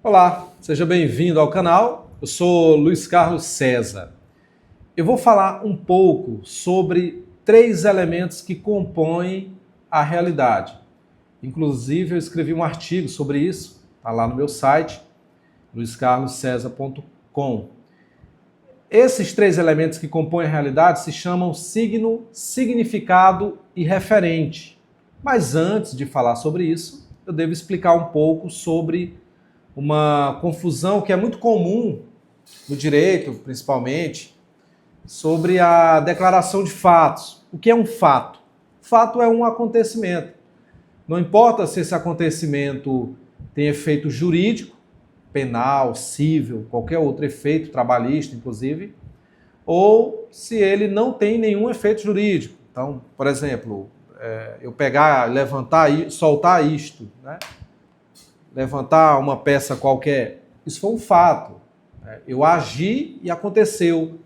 Olá, seja bem-vindo ao canal. Eu sou Luiz Carlos César. Eu vou falar um pouco sobre três elementos que compõem a realidade. Inclusive, eu escrevi um artigo sobre isso, está lá no meu site, luiscarloscesar.com. Esses três elementos que compõem a realidade se chamam signo, significado e referente. Mas antes de falar sobre isso, eu devo explicar um pouco sobre uma confusão que é muito comum no direito, principalmente, sobre a declaração de fatos. O que é um fato? Fato é um acontecimento. Não importa se esse acontecimento tem efeito jurídico, penal, civil, qualquer outro efeito, trabalhista, inclusive, ou se ele não tem nenhum efeito jurídico. Então, por exemplo, eu pegar, levantar, soltar isto, né? Levantar uma peça qualquer, isso foi um fato. Eu agi e aconteceu.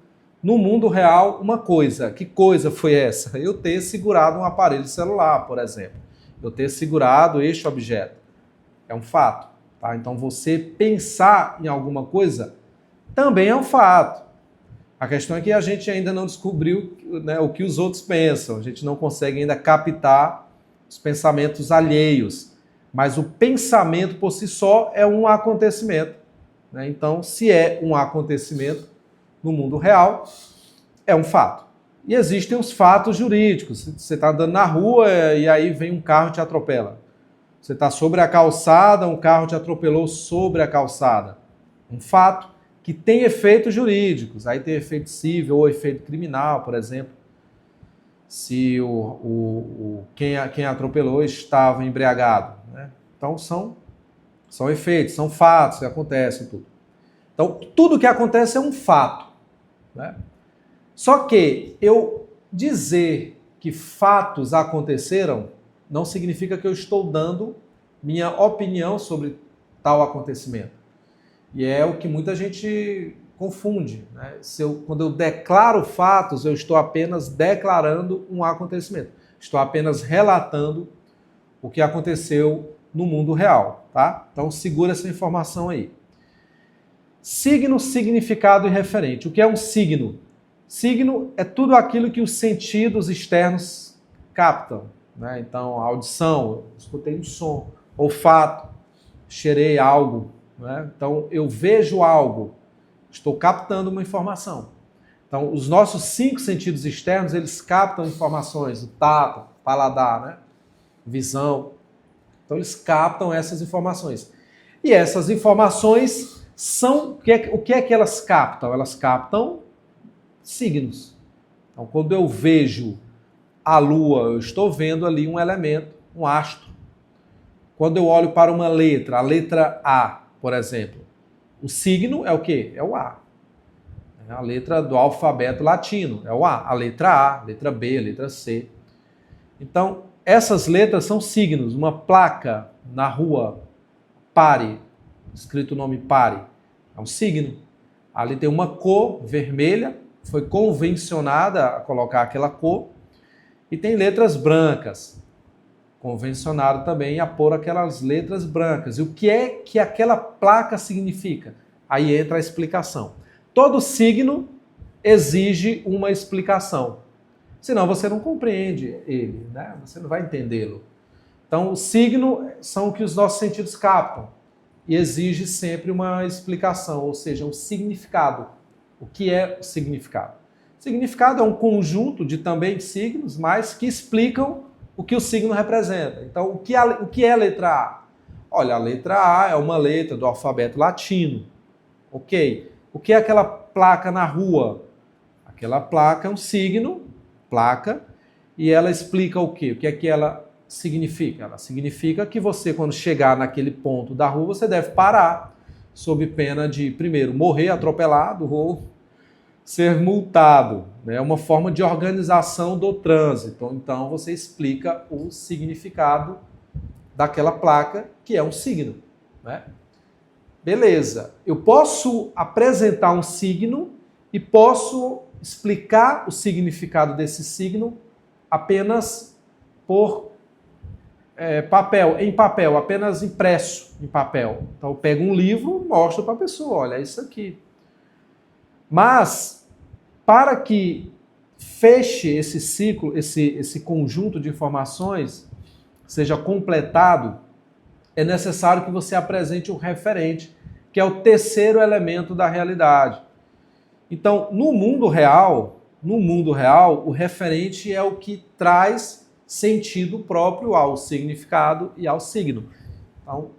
No mundo real, uma coisa. Que coisa foi essa? Eu ter segurado um aparelho celular, por exemplo. Eu ter segurado este objeto. É um fato. Tá? Então, você pensar em alguma coisa também é um fato. A questão é que a gente ainda não descobriu, né, o que os outros pensam. A gente não consegue ainda captar os pensamentos alheios. Mas o pensamento por si só é um acontecimento. Né? Então, se é um acontecimento no mundo real, é um fato. E existem os fatos jurídicos. Você está andando na rua e aí vem um carro e te atropela. Você está sobre a calçada, um carro te atropelou sobre a calçada. Um fato que tem efeitos jurídicos. Aí tem efeito civil ou efeito criminal, por exemplo. Se quem atropelou estava embriagado. Né? Então, são efeitos, são fatos que acontecem. Tudo. Então, tudo que acontece é um fato. Né? Só que eu dizer que fatos aconteceram não significa que eu estou dando minha opinião sobre tal acontecimento. E é o que muita gente confunde. Né? Quando eu declaro fatos, eu estou apenas declarando um acontecimento. Estou apenas relatando o que aconteceu no mundo real. Tá? Então, segura essa informação aí. Signo, significado e referente. O que é um signo? Signo é tudo aquilo que os sentidos externos captam. Né? Então, a audição, eu escutei um som, olfato, cheirei algo. Né? Então, eu vejo algo, estou captando uma informação. Então, os nossos 5 sentidos externos, eles captam informações, o tato, paladar, né? Visão. Então, eles captam essas informações. E essas informações são... O que é que elas captam? Elas captam signos. Então, quando eu vejo a lua, eu estou vendo ali um elemento, um astro. Quando eu olho para uma letra, a letra A, por exemplo, o signo é o quê? É o A. É a letra do alfabeto latino, é o A. A letra A, a letra B, a letra C. Então, essas letras são signos. Uma placa na rua, pare, escrito o nome pare, é um signo. Ali tem uma cor vermelha, foi convencionada a colocar aquela cor, e tem letras brancas, convencionado também a pôr aquelas letras brancas. E o que é que aquela placa significa? Aí entra a explicação. Todo signo exige uma explicação. Senão você não compreende ele, né? Você não vai entendê-lo. Então, o signo são o que os nossos sentidos captam e exige sempre uma explicação, ou seja, um significado. O que é o significado? O significado é um conjunto de também signos, mas que explicam o que o signo representa. Então, o que é a letra A? Olha, a letra A é uma letra do alfabeto latino. Ok. O que é aquela placa na rua? Aquela placa é um signo, placa, e ela explica o quê? O que é que ela significa? Ela significa que você, quando chegar naquele ponto da rua, você deve parar, sob pena de, primeiro, morrer atropelado ou ser multado. É uma forma de organização do trânsito. Então, você explica o significado daquela placa, que é um signo. Né? Beleza. Eu posso apresentar um signo e posso explicar o significado desse signo apenas por em papel, apenas impresso em papel. Então eu pego um livro, mostro para a pessoa, olha, é isso aqui. Mas, para que feche esse ciclo, esse conjunto de informações, seja completado, é necessário que você apresente um referente, que é o terceiro elemento da realidade. Então, no mundo real, o referente é o que traz sentido próprio ao significado e ao signo. Então,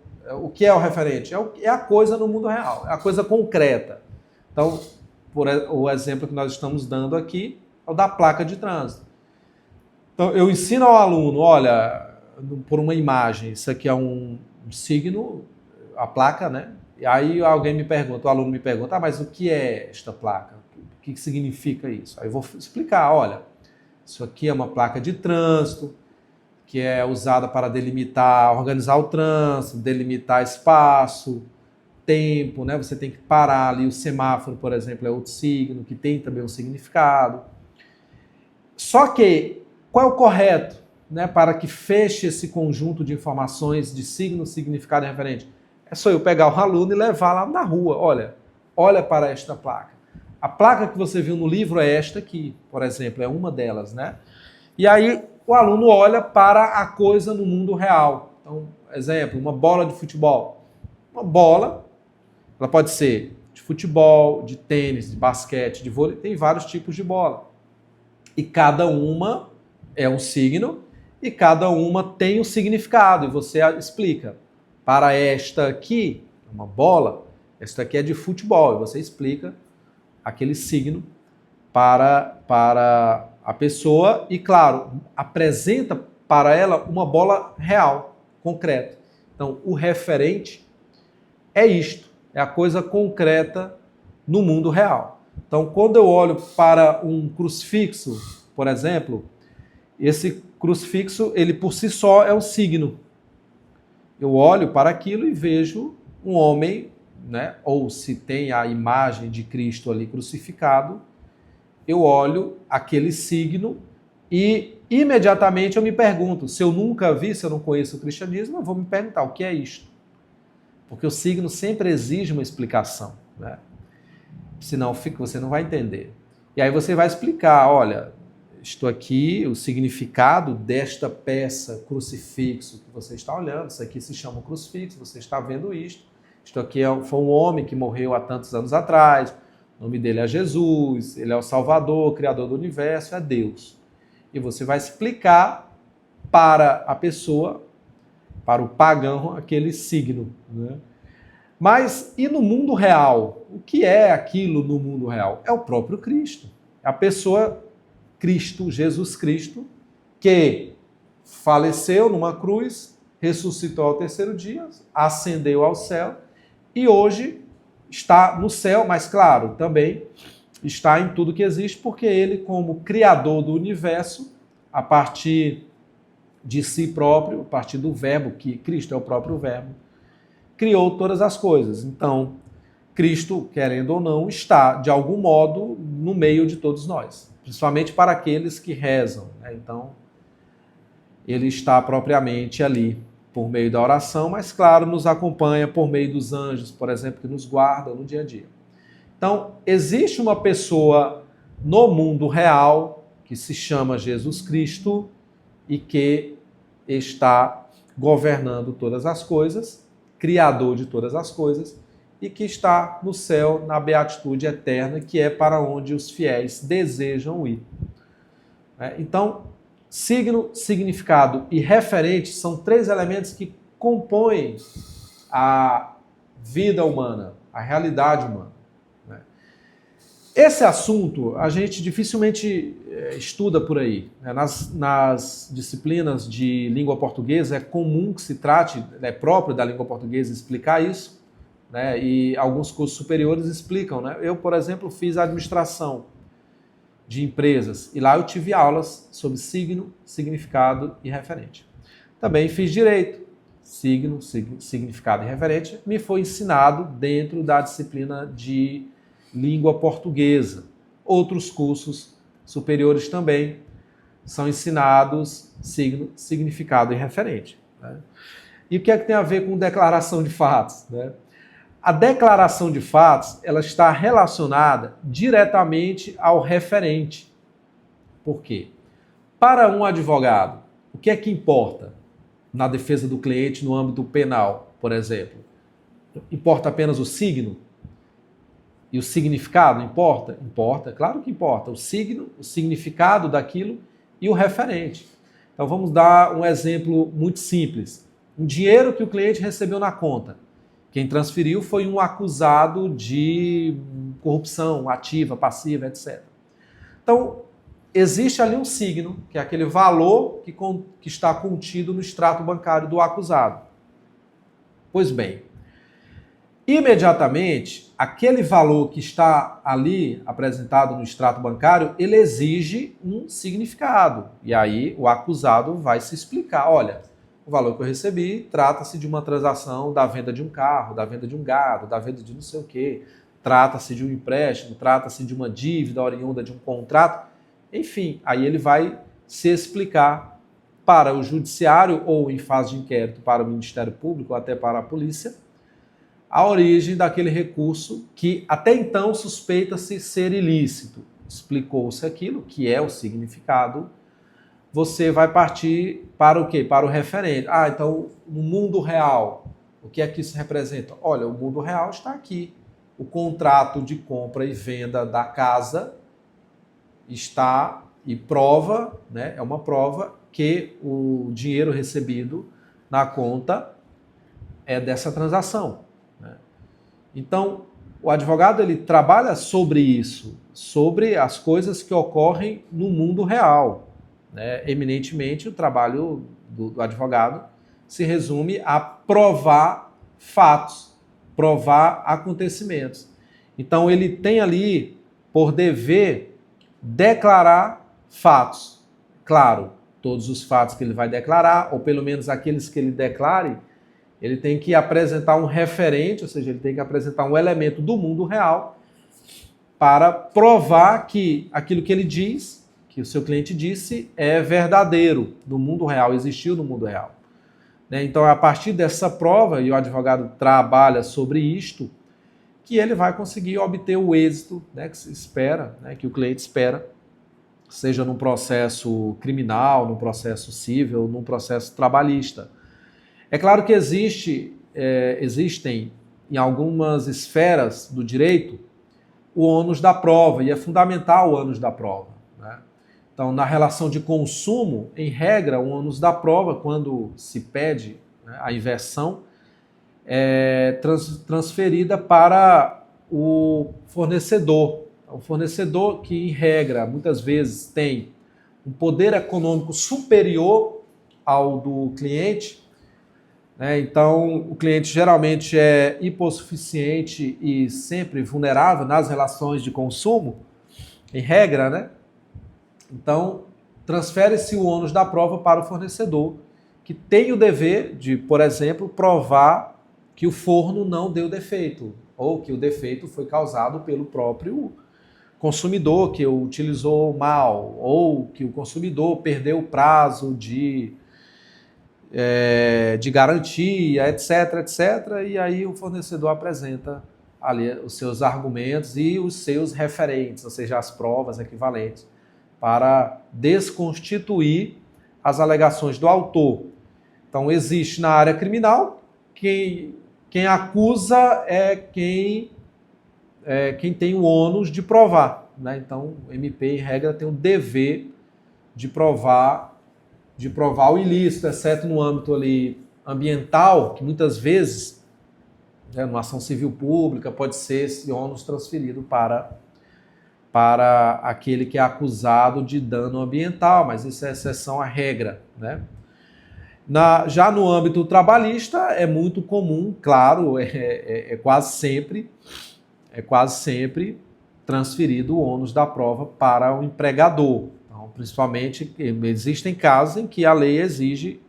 o que é o referente? É a coisa no mundo real, é a coisa concreta. Então, o exemplo que nós estamos dando aqui é o da placa de trânsito. Então, eu ensino ao aluno, olha, por uma imagem, isso aqui é um signo, a placa, né? E aí alguém me pergunta, o aluno me pergunta, mas o que é esta placa? O que significa isso? Aí eu vou explicar, olha, isso aqui é uma placa de trânsito, que é usada para delimitar, organizar o trânsito, delimitar espaço, tempo, né? Você tem que parar ali, o semáforo, por exemplo, é outro signo, que tem também um significado. Só que, qual é o correto, né, para que feche esse conjunto de informações de signo, significado e referente? É só eu pegar o aluno e levar lá na rua. Olha para esta placa. A placa que você viu no livro é esta aqui, por exemplo, é uma delas, né? E aí o aluno olha para a coisa no mundo real. Então, exemplo, uma bola de futebol. Uma bola, ela pode ser de futebol, de tênis, de basquete, de vôlei, tem vários tipos de bola. E cada uma é um signo e cada uma tem um significado. E você explica. Para esta aqui, uma bola, esta aqui é de futebol. E você explica aquele signo para a pessoa e, claro, apresenta para ela uma bola real, concreta. Então, o referente é isto, é a coisa concreta no mundo real. Então, quando eu olho para um crucifixo, por exemplo, esse crucifixo, ele por si só é um signo. Eu olho para aquilo e vejo um homem, né? Ou se tem a imagem de Cristo ali crucificado, eu olho aquele signo e imediatamente eu me pergunto, se eu nunca vi, se eu não conheço o cristianismo, eu vou me perguntar o que é isto. Porque o signo sempre exige uma explicação, né? Senão você não vai entender. E aí você vai explicar, olha, estou aqui, o significado desta peça, crucifixo que você está olhando, isso aqui se chama crucifixo, você está vendo isto. Isto aqui foi um homem que morreu há tantos anos atrás, o nome dele é Jesus, ele é o Salvador, o Criador do Universo, é Deus. E você vai explicar para a pessoa, para o pagão, aquele signo, né? Mas e no mundo real? O que é aquilo no mundo real? É o próprio Cristo. É a pessoa Cristo, Jesus Cristo, que faleceu numa cruz, ressuscitou ao terceiro dia, ascendeu ao céu e hoje está no céu, mas claro, também está em tudo que existe, porque ele, como criador do universo, a partir de si próprio, a partir do verbo, que Cristo é o próprio verbo, criou todas as coisas. Então, Cristo, querendo ou não, está, de algum modo, no meio de todos nós, principalmente para aqueles que rezam, né? Então, ele está propriamente ali por meio da oração, mas, claro, nos acompanha por meio dos anjos, por exemplo, que nos guardam no dia a dia. Então, existe uma pessoa no mundo real que se chama Jesus Cristo e que está governando todas as coisas, criador de todas as coisas, e que está no céu, na beatitude eterna, que é para onde os fiéis desejam ir. Então, signo, significado e referente são três elementos que compõem a vida humana, a realidade humana. Esse assunto a gente dificilmente estuda por aí. Nas disciplinas de língua portuguesa é comum que se trate, é próprio da língua portuguesa explicar isso, né? E alguns cursos superiores explicam, né? Eu, por exemplo, fiz administração de empresas e lá eu tive aulas sobre signo, significado e referente. Também fiz direito, signo, significado e referente, me foi ensinado dentro da disciplina de língua portuguesa. Outros cursos superiores também são ensinados signo, significado e referente. né? E o que é que tem a ver com declaração de fatos, né? A declaração de fatos, ela está relacionada diretamente ao referente. Por quê? Para um advogado, o que é que importa na defesa do cliente no âmbito penal, por exemplo? Importa apenas o signo? E o significado importa? Importa, claro que importa. O signo, o significado daquilo e o referente. Então vamos dar um exemplo muito simples. Um dinheiro que o cliente recebeu na conta. Quem transferiu foi um acusado de corrupção ativa, passiva, etc. Então, existe ali um signo, que é aquele valor que está contido no extrato bancário do acusado. Pois bem, imediatamente, aquele valor que está ali apresentado no extrato bancário, ele exige um significado. E aí o acusado vai se explicar, olha, o valor que eu recebi trata-se de uma transação da venda de um carro, da venda de um gado, da venda de não sei o quê, trata-se de um empréstimo, trata-se de uma dívida oriunda de um contrato, enfim, aí ele vai se explicar para o judiciário ou em fase de inquérito para o Ministério Público ou até para a polícia, a origem daquele recurso que até então suspeita-se ser ilícito. Explicou-se aquilo, que é o significado, você vai partir para o quê? Para o referente. Ah, então, no mundo real, o que é que isso representa? Olha, o mundo real está aqui. O contrato de compra e venda da casa está e prova, né? É uma prova que o dinheiro recebido na conta é dessa transação. Né? Então, o advogado ele trabalha sobre isso, sobre as coisas que ocorrem no mundo real. Né? Eminentemente, o trabalho do advogado se resume a provar fatos, provar acontecimentos. Então, ele tem ali, por dever, declarar fatos. Claro, todos os fatos que ele vai declarar, ou pelo menos aqueles que ele declare, ele tem que apresentar um referente, ou seja, ele tem que apresentar um elemento do mundo real para provar que aquilo que ele diz, que o seu cliente disse, é verdadeiro no mundo real, existiu no mundo real. Então, a partir dessa prova, e o advogado trabalha sobre isto, que ele vai conseguir obter o êxito, né, que se espera, né, que o cliente espera, seja num processo criminal, num processo civil, num processo trabalhista. É claro que existem em algumas esferas do direito o ônus da prova, e é fundamental o ônus da prova. Né? Então, na relação de consumo, em regra, o ônus da prova, quando se pede, né, a inversão, é transferida para o fornecedor. O fornecedor que, em regra, muitas vezes tem um poder econômico superior ao do cliente, né? Então, o cliente geralmente é hipossuficiente e sempre vulnerável nas relações de consumo, em regra, né? Então, transfere-se o ônus da prova para o fornecedor, que tem o dever de, por exemplo, provar que o forno não deu defeito, ou que o defeito foi causado pelo próprio consumidor que o utilizou mal, ou que o consumidor perdeu o prazo de garantia, etc, etc. E aí o fornecedor apresenta ali os seus argumentos e os seus referentes, ou seja, as provas equivalentes, para desconstituir as alegações do autor. Então, existe na área criminal, quem acusa é quem tem o ônus de provar. Né? Então, o MP, em regra, tem o dever de provar o ilícito, exceto no âmbito ali ambiental, que muitas vezes, né, numa ação civil pública, pode ser esse ônus transferido para aquele que é acusado de dano ambiental, mas isso é exceção à regra. Né? Já no âmbito trabalhista, é muito comum, claro, quase sempre transferido o ônus da prova para o empregador. Então, principalmente, existem casos em que a lei exige,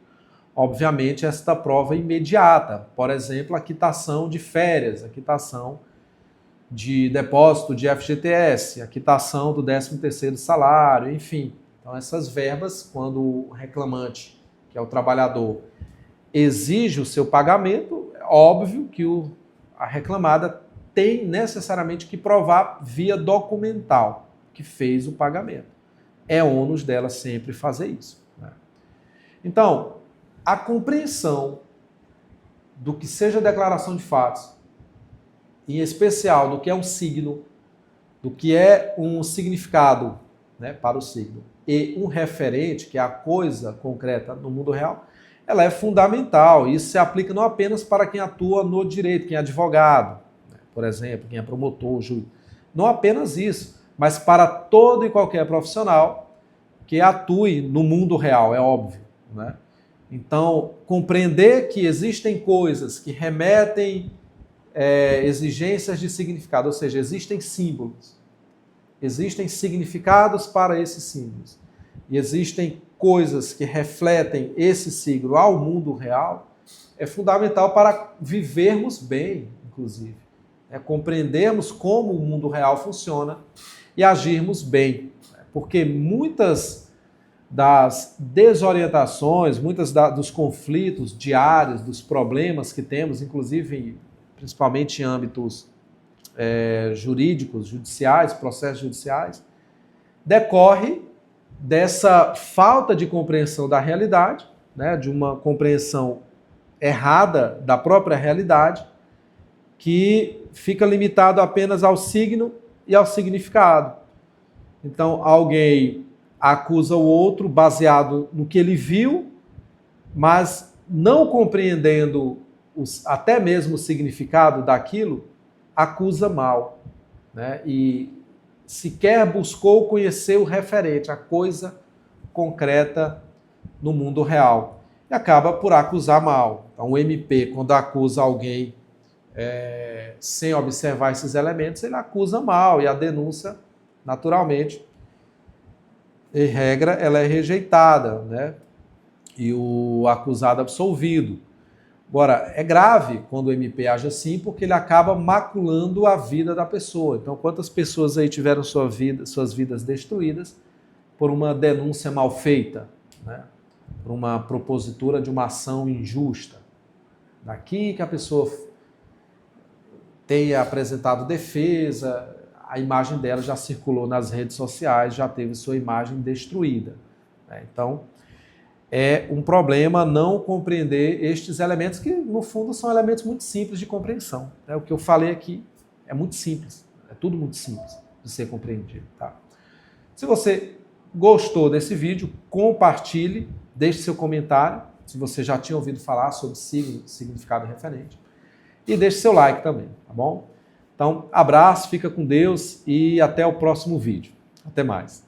obviamente, esta prova imediata. Por exemplo, a quitação de férias, a quitação de depósito de FGTS, a quitação do 13º salário, enfim. Então, essas verbas, quando o reclamante, que é o trabalhador, exige o seu pagamento, é óbvio que a reclamada tem necessariamente que provar via documental que fez o pagamento. É ônus dela sempre fazer isso, né? Então, a compreensão do que seja declaração de fatos, em especial do que é um signo, do que é um significado, né, para o signo, e um referente, que é a coisa concreta no mundo real, ela é fundamental. Isso se aplica não apenas para quem atua no direito, quem é advogado, né, por exemplo, quem é promotor, juiz. Não apenas isso, mas para todo e qualquer profissional que atue no mundo real, é óbvio, né? Então, compreender que existem coisas que remetem exigências de significado, ou seja, existem símbolos, existem significados para esses símbolos, e existem coisas que refletem esse signo ao mundo real, é fundamental para vivermos bem, inclusive. Compreendermos como o mundo real funciona e agirmos bem. Porque muitas das desorientações, dos conflitos diários, dos problemas que temos, inclusive, principalmente em âmbitos jurídicos, judiciais, processos judiciais, decorre dessa falta de compreensão da realidade, né, de uma compreensão errada da própria realidade, que fica limitado apenas ao signo e ao significado. Então, alguém acusa o outro baseado no que ele viu, mas não compreendendo até mesmo o significado daquilo, acusa mal, né? E sequer buscou conhecer o referente, a coisa concreta no mundo real. E acaba por acusar mal. Então, o MP, quando acusa alguém sem observar esses elementos, ele acusa mal, e a denúncia, naturalmente, em regra, ela é rejeitada, né? E o acusado absolvido. Agora, é grave quando o MP age assim, porque ele acaba maculando a vida da pessoa. Então, quantas pessoas aí tiveram suas vidas destruídas por uma denúncia mal feita, né? Por uma propositura de uma ação injusta? Daqui que a pessoa tenha apresentado defesa, a imagem dela já circulou nas redes sociais, já teve sua imagem destruída, né? Então, é um problema não compreender estes elementos que, no fundo, são elementos muito simples de compreensão, né? O que eu falei aqui é muito simples, é tudo muito simples de ser compreendido, tá? Se você gostou desse vídeo, compartilhe, deixe seu comentário, se você já tinha ouvido falar sobre significado referente, e deixe seu like também, tá bom? Então, abraço, fica com Deus e até o próximo vídeo. Até mais.